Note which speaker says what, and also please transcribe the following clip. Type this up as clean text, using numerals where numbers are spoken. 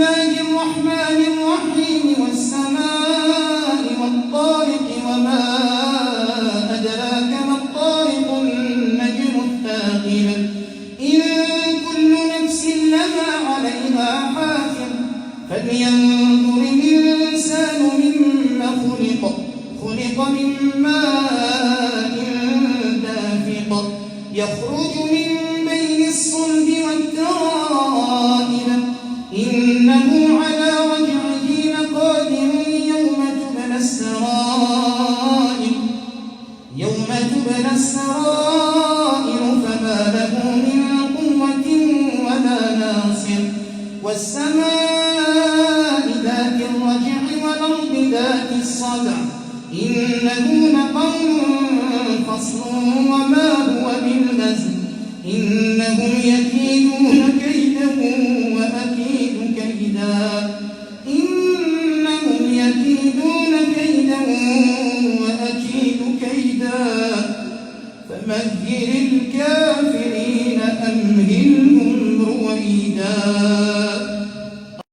Speaker 1: الله الرحمن الرحيم والسماء والطارق وما أدراك ما الطارق النجم الثاقب إن كل نفس لما عليها حافظ فلينظر الإنسان مما خلق من ماء دافق يخرج من بين الصلب والترائب إنه على رجعه لقادر يوم تبلى السرائر فما له من قوة ولا ناصر والسماء ذات الرجع والأرض ذات الصدع إنه لقول فصل وما هو بالهزل إنهم يكيدون كيدا وأكيد كيدا إنهم يكيدون كيدا وأكيد كيدا فمهل الكافرين